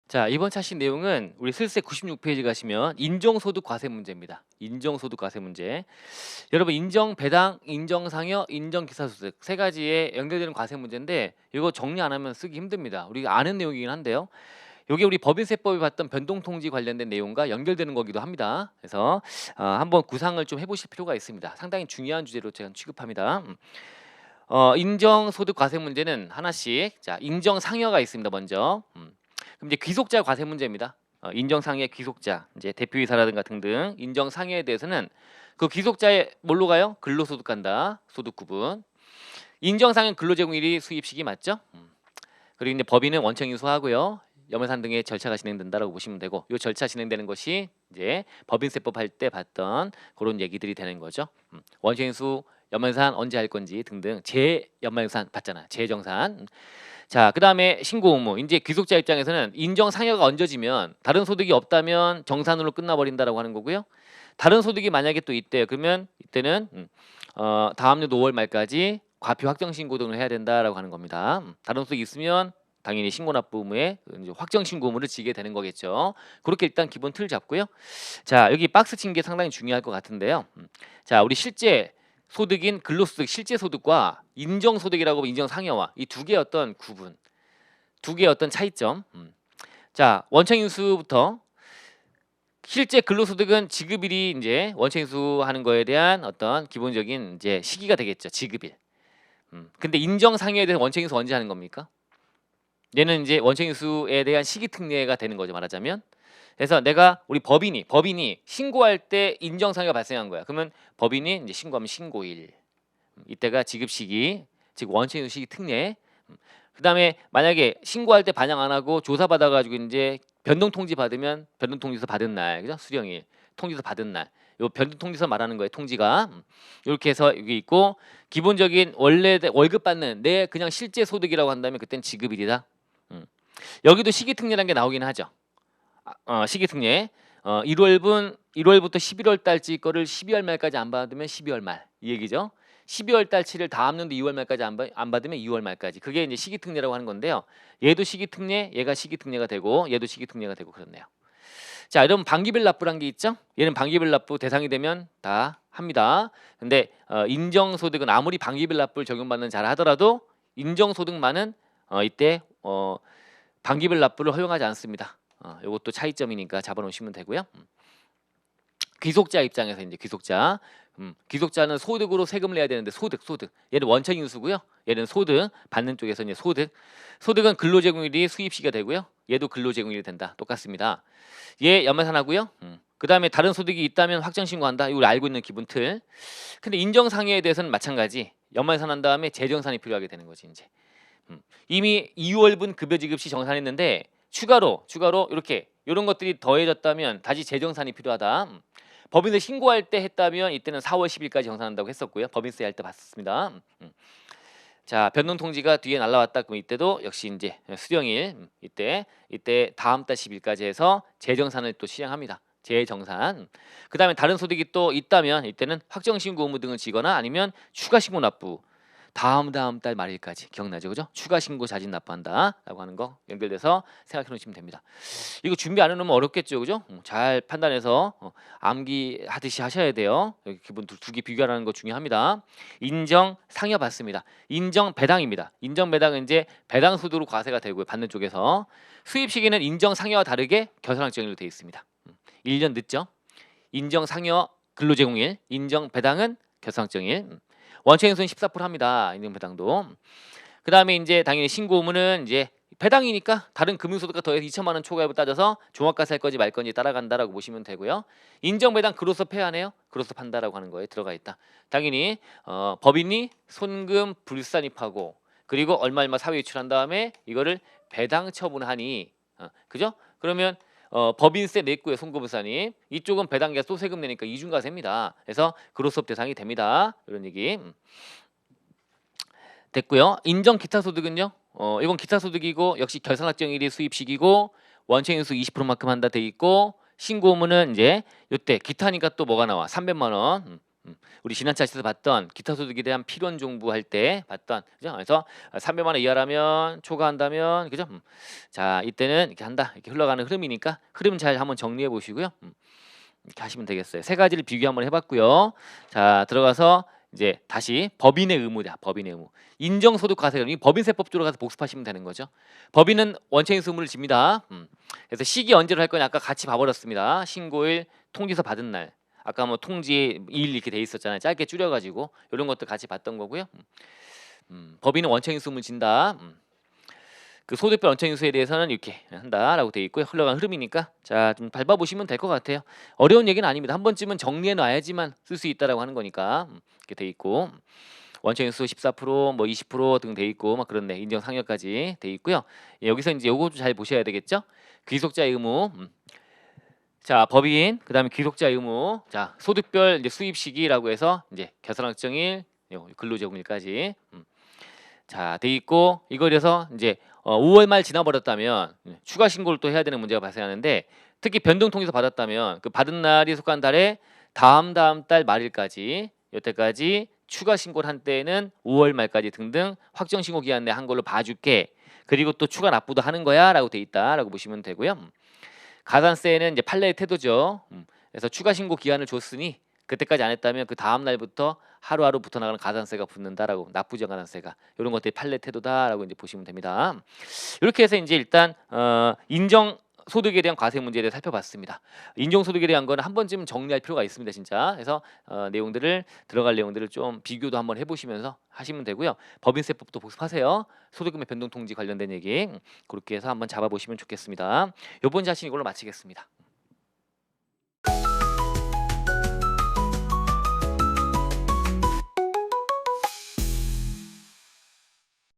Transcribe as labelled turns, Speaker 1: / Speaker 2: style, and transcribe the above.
Speaker 1: 자, 이번 차식 내용은 우리 슬세 96페이지 가시면 인정소득 과세 문제입니다. 인정소득 과세 문제. 여러분 인정 배당, 인정 상여, 인정 기사소득 세 가지에 연결되는 과세 문제인데 이거 정리 안 하면 쓰기 힘듭니다. 우리가 아는 내용이긴 한데요. 이게 우리 법인세법이 봤던 변동통지 관련된 내용과 연결되는 거기도 합니다. 그래서 한번 구상을 좀 해보실 필요가 있습니다. 상당히 중요한 주제로 제가 취급합니다. 인정소득 과세 문제는 하나씩. 자, 인정 상여가 있습니다. 먼저. 그럼 이제 귀속자 과세 문제입니다. 인정상해 귀속자, 이제 대표이사라든가 등등 인정상해에 대해서는 그 귀속자의 뭘로 가요? 근로소득 간다. 소득 구분. 인정상해 근로제공일이 수입식이 맞죠? 그리고 이제 법인은 원청 인수하고요. 염회산 등의 절차가 진행된다라고 보시면 되고, 이 절차 진행되는 것이 이제 법인세법 할 때 봤던 그런 얘기들이 되는 거죠. 원청 인수, 염회산 언제 할 건지 등등 재연말산 봤잖아. 재정산. 자, 그다음에 신고 의무. 이제 귀속자 입장에서는 인정 상여가 얹어지면 다른 소득이 없다면 정산으로 끝나버린다라고 하는 거고요. 다른 소득이 만약에 또 있대요. 그러면 이때는 다음 년 5월 말까지 과표 확정 신고 등을 해야 된다라고 하는 겁니다. 다른 소득이 있으면 당연히 신고 납부 의무에 이제 확정 신고 의무를 지게 되는 거겠죠. 그렇게 일단 기본 틀 잡고요. 자, 여기 박스 친 게 상당히 중요할 것 같은데요. 자, 우리 실제 소득인 근로소득 실제 소득과 인정소득이라고 인정상여와 이 두 개의 어떤 구분, 두 개의 어떤 차이점. 자, 원청인수부터 실제 근로소득은 지급일이 이제 원청인수하는 거에 대한 어떤 기본적인 이제 시기가 되겠죠. 지급일. 근데 인정상여에 대해서 원청인수 언제 하는 겁니까? 얘는 이제 원청인수에 대한 시기 특례가 되는 거죠. 말하자면. 그래서 내가 우리 법인이 신고할 때 인정상여가 발생한 거야. 그러면 법인이 이제 신고하면 신고일. 이때가 지급 시기, 즉 원청인수 시기 특례. 그다음에 만약에 신고할 때 반영 안 하고 조사 받아 가지고 이제 변동 통지 받으면 변동 통지서 받은 날, 그죠? 수령일. 통지서 받은 날. 요 변동 통지서 말하는 거예요. 통지가. 이렇게 해서 여기 있고 기본적인 원래 월급 받는 내 그냥 실제 소득이라고 한다면 그땐 지급일이다. 여기도 시기 특례라는 게 나오긴 하죠. 시기 특례. 1월부터 11월 달치 거를 12월 말까지 안 받으면 12월 말 이 얘기죠. 12월 달치를 다음 년도 2월 말까지 안 받으면 2월 말까지. 그게 이제 시기 특례라고 하는 건데요. 얘도 시기 특례, 얘가 시기 특례가 되고 얘도 시기 특례가 되고 그렇네요. 자, 여러분 방기별 납부란 게 있죠? 얘는 방기별 납부 대상이 되면 다 합니다. 근데 인정소득은 아무리 방기별 납부를 적용받는 잘 하더라도 인정소득만은 이때 방기별 납부를 허용하지 않습니다. 이것도 차이점이니까 잡아놓으시면 되고요. 귀속자 입장에서 이제 귀속자는 소득으로 세금을 내야 되는데 소득 얘는 원천인수고요. 얘는 소득 받는 쪽에서 이제 소득은 근로제공일이 수입시가 되고요. 얘도 근로제공일이 된다. 똑같습니다. 얘 연말산하고요. 그 다음에 다른 소득이 있다면 확정신고한다. 이걸 알고 있는 기본 틀. 근데 인정상여에 대해서는 마찬가지. 연말산한 다음에 재정산이 필요하게 되는 거지 이제. 이미 2월분 급여 지급 시 정산했는데 추가로 이렇게 이런 것들이 더해졌다면 다시 재정산이 필요하다. 법인세 신고할 때 했다면 이때는 4월 10일까지 정산한다고 했었고요. 법인세 할 때 봤습니다. 자, 변동 통지가 뒤에 날라왔다. 그럼 이때도 역시 이제 수령일 이때 다음 달 10일까지 해서 재정산을 또 시행합니다. 재정산. 그다음에 다른 소득이 또 있다면 이때는 확정 신고 의무 등을 지거나 아니면 추가 신고 납부. 다음 달 말일까지 기억나죠, 그죠? 추가 신고 자진 납부한다라고 하는 거 연결돼서 생각해 놓으시면 됩니다. 이거 준비 안 해놓으면 어렵겠죠, 그죠? 잘 판단해서 암기하듯이 하셔야 돼요. 여기 기본 두 개 비교하는 거 중요합니다. 인정 상여 받습니다. 인정 배당입니다. 인정 배당은 이제 배당 소득으로 과세가 되고요, 받는 쪽에서 수입 시기는 인정 상여와 다르게 결산확정일로 되어 있습니다. 1년 늦죠? 인정 상여 근로제공일, 인정 배당은 결산확정일. 원청인수는 14% 합니다. 인정 배당도. 그 다음에 이제 당연히 신고 의무는 이제 배당이니까 다른 금융소득과 더해서 2천만 원 초과액을 따져서 종합과세 할 건지 말 건지 따라간다라고 보시면 되고요. 인정 배당 그로서 폐하네요. 그로서 판다라고 하는 거에 들어가 있다. 당연히 법인이 손금 불산입하고 그리고 얼마 사회 유출한 다음에 이거를 배당 처분하니 그죠? 그러면 법인세 냈고요. 송금불산입. 이쪽은 배당과 또 세금 내니까 이중과세입니다. 그래서 그로스업 대상이 됩니다. 이런 얘기 됐고요. 인정 기타 소득은요. 이건 기타 소득이고 역시 결산확정일이 수입식이고 원청인수 20%만큼 한다 돼 있고 신고 의무는 이제 요때 기타니까 또 뭐가 나와? 300만 원. 우리 지난 차트에서 봤던 기타 소득에 대한 필원 정부할 때 봤던 그죠? 그래서 300만 원 이하라면 초과한다면 그죠? 자 이때는 이렇게 한다 이렇게 흘러가는 흐름이니까 흐름 잘 한번 정리해 보시고요. 이렇게 하시면 되겠어요. 세 가지를 비교 한번 해봤고요. 자 들어가서 이제 다시 법인의 의무다. 법인의 의무. 인정소득 과세는 이 법인세법조로 가서 복습하시면 되는 거죠. 법인은 원천인수 의무를 집니다. 그래서 시기 언제로 할 거냐 아까 같이 봐버렸습니다. 신고일, 통지서 받은 날. 아까 뭐 통지 일 이렇게 돼 있었잖아요. 짧게 줄여가지고 이런 것도 같이 봤던 거고요. 법인은 원천인수 의무를 진다. 그 소득별 원천인수에 대해서는 이렇게 한다라고 돼 있고요. 흘러간 흐름이니까 자 좀 밟아보시면 될 것 같아요. 어려운 얘기는 아닙니다. 한 번쯤은 정리해 놔야지만 쓸 수 있다라고 하는 거니까 이렇게 돼 있고 원천인수 14%, 뭐 20%등 돼 있고 막 그런데 인정 상여까지 돼 있고요. 예, 여기서 이제 요거 좀 잘 보셔야 되겠죠. 귀속자의 의무. 자 법인 그다음에 귀속자 의무. 자 소득별 이제 수입 시기라고 해서 이제 결산확정일, 근로제공일까지 자 돼 있고 이거에서 이제 5월 말 지나버렸다면 추가 신고를 또 해야 되는 문제가 발생하는데 특히 변동통지서 받았다면 그 받은 날이 속한 달에 다음 달 말일까지 여태까지 추가 신고를 한 때에는 5월 말까지 등등 확정 신고 기한 내 한 걸로 봐줄게. 그리고 또 추가 납부도 하는 거야라고 돼 있다라고 보시면 되고요. 가산세는 이제 판례의 태도죠. 그래서 추가 신고 기한을 줬으니 그때까지 안 했다면 그 다음 날부터 하루하루 붙어 나가는 가산세가 붙는다라고 납부정 가산세가 이런 것들이 판례 태도다라고 이제 보시면 됩니다. 이렇게 해서 이제 일단 인정 소득에 대한 과세 문제에 대해 살펴봤습니다. 인정 소득에 대한 거는 한 번쯤 정리할 필요가 있습니다, 진짜. 그래서 내용들을 들어갈 내용들을 좀 비교도 한번 해보시면서 하시면 되고요. 법인세법도 복습하세요. 소득금의 변동 통지 관련된 얘기 그렇게 해서 한번 잡아보시면 좋겠습니다. 이번 자신 이걸로 마치겠습니다.